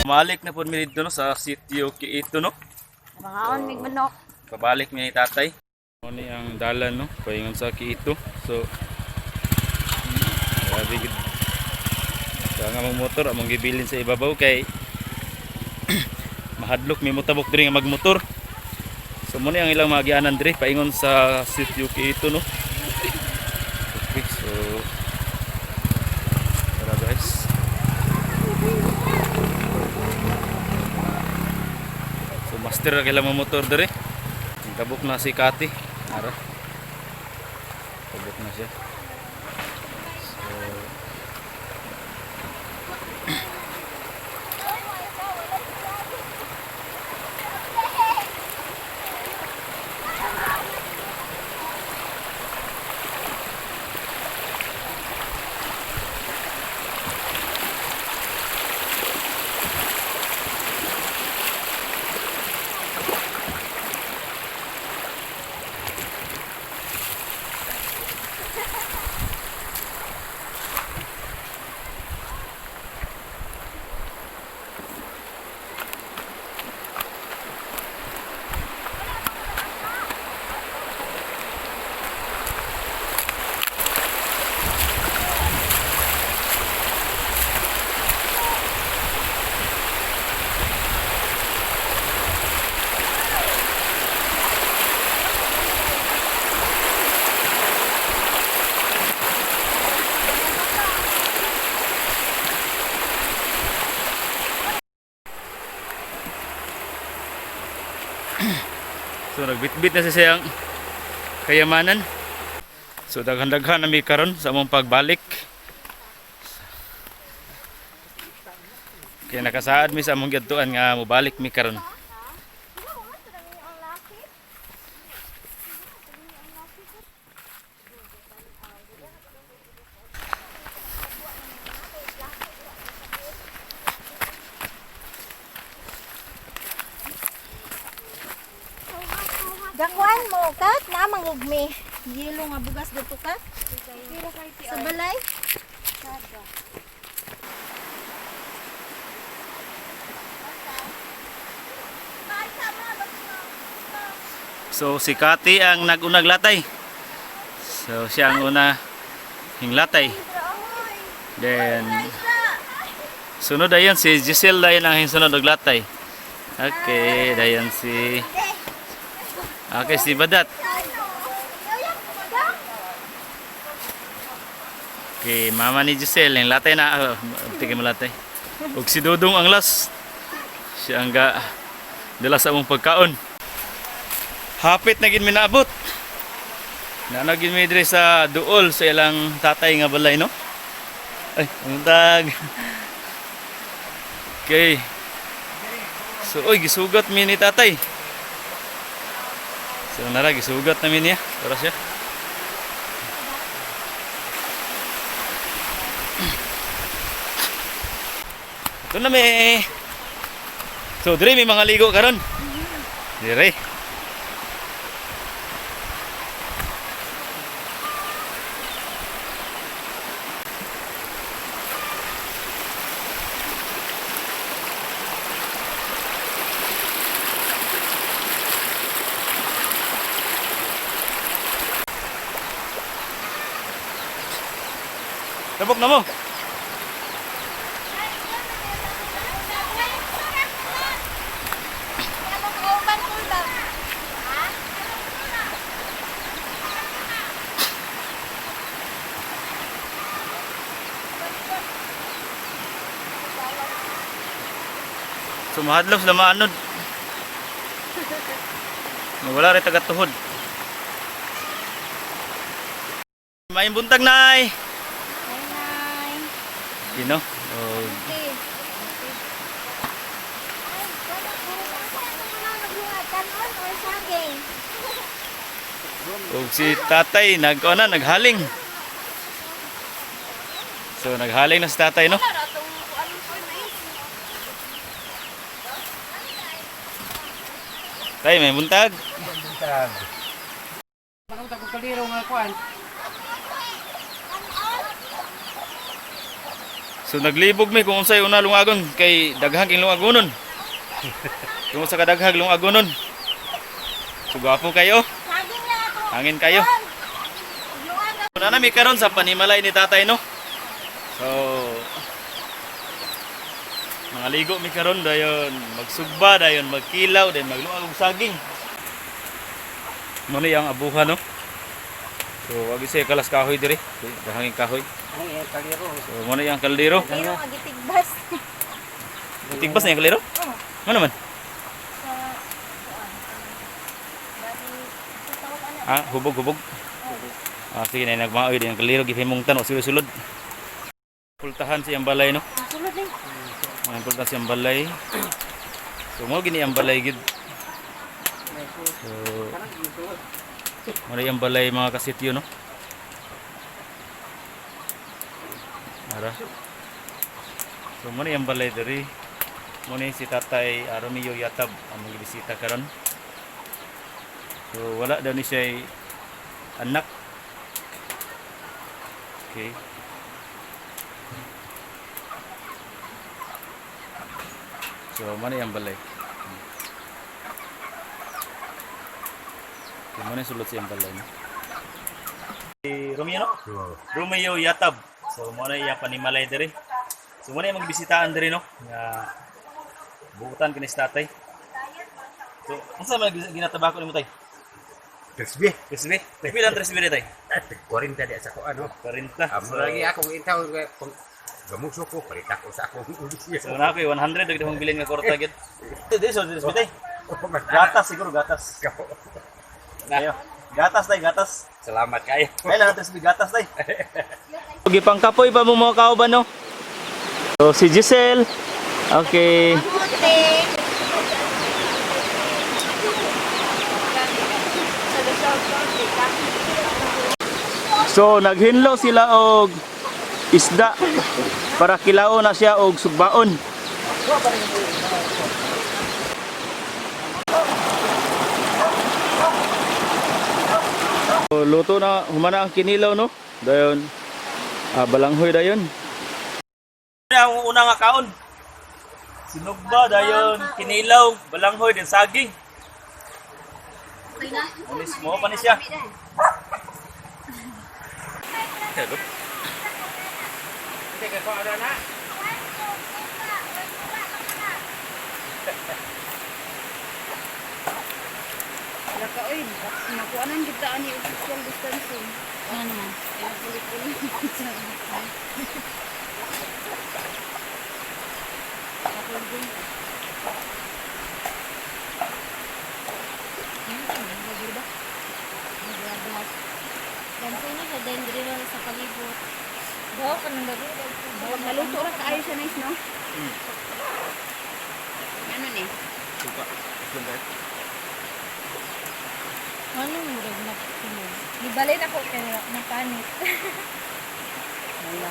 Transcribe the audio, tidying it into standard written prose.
Pamalik na po mi dito no, sa sitio Kiito no. Mangaon mig manok. Pabalik mi ni tatay. Ano ni ang dalan no, paingon sa Kiito. So grabe gid. Sa nga mga motor among gibilin sa ibabaw kay mahadlok mi motabok diri nga magmotor. So mo ni ang ilang magianan diri paingon sa sitio Kiito no. Okay, so tara guys. So master ra kailang mga motor diri. Tabok na si Kati. Ara. Tabok na siya. So So nagbitbit na siya siyang kayamanan. So daghan-daghan na mi karon sa among pagbalik. Kaya nakasaad mi sa among gidtuan nga mobalik mi karon. Dakwan mo kat na mangugmi. Yelo nga bugas dito kat. Sa balay. So si Kati ang nagunag latay. So siya ang una hinglatay. Then sunod dayon si Giselle dayon ang sunod og latay. Okay, dayon si si Badat. Okay, mama ni Giselle ang latay na tigay mo latay. Ug si Dudong ang last. Siya ang dala sa among pagkaon. Hapit na gid minaabot. Nanagin mi diri sa duol sa ilang tatay nga balay no. Ay, untag. Okay. So oy gisugat mi ni tatay. So nara gisugat namin niya. Para siya. Ito na may. So dire may mga ligo karon. Dire. Tabok na mo. So mahadlok sa maanod. Wala rin taga-tuhod. Maayong buntag, Nay. Sino? Oh. Og si tatay naghaling. So naghaling na si tatay no. Tay may buntag. Buntag. Bakit ko kaliro nga kuan? So naglibog mi kung unsay una lungagon kay daghang king lungagonon. Kung sa kadaghag lungagonon. So gwapo kayo. Saging na ako. Hangin kayo. Luwag Una na mi karon sa panimalay ni tatay no. So mga ligo mi karon dayon magsugba dayon magkilaw dayon magluag og saging. Mo ni ang abuha no. So wag isay kalas kahoy diri. Dahangin kahoy. Ay, kaliro. So mo ni ang kaldero. Pero agitigbas. Tigbas na yung kaldero? Oo. Ano naman? Sa kuan. Bali sa tawag ana. Ah, hubog. Sige na nagmaoy din ang kaldero gihimong tan o sulod-sulod. Pultahan siyang balay no. Sulod ni. Ang pultahan siyang balay. So mo gini ang balay gid. So mo na yung balay mga kasityo no. Ara. So mo na yung balay diri. Mo ni si Tatay Romeo Yatab ang bisita karon. So wala daw ni siya anak. Okay. So mana yang balay? Okay, mana sulod siyang balay no? Si Romeo no? Romeo Yatab. So mo na iya panimalay diri. So mo na yung magbisitaan diri no. Nga buutan kini sa tatay. So unsa man ginatabako nimo tay? Kesbi. Kisbe. Pilan tres bire tay? 40 di sa ko ano. 40. Amo lagi ako intaw gamuso ko palit ako sa akong ulisya. So na ko 100 dagdag hong bilin nga kwarta gid. Dili so dili bitay. Gatas siguro gatas. Ayo. Gatas tay gatas. Salamat kayo. Kailan natin sa gatas tay? Gipang kapoy pa mo mga kauban no. So si Giselle. Okay. Kamote. So naghinlo sila og isda para kilao na siya og sugbaon. So, luto na humana ang kinilaw no. Dayon balanghoy dayon. Ang una nga kaon. Sinugba dayon kinilaw, balanghoy din saging. Anis mo pa ni siya. Hello. Teka ko ana na. Laka oy, nakuanan kita ani og social distancing. Ano naman? Kaya puli-puli. Ako din. Yan po ni sa dendrino sa palibot. Daw kanang gabi. Maluto ra kaayo siya nice no? Ano ni? Suka. Ano mo rin na Gibalay na ko kay napanit. Wala.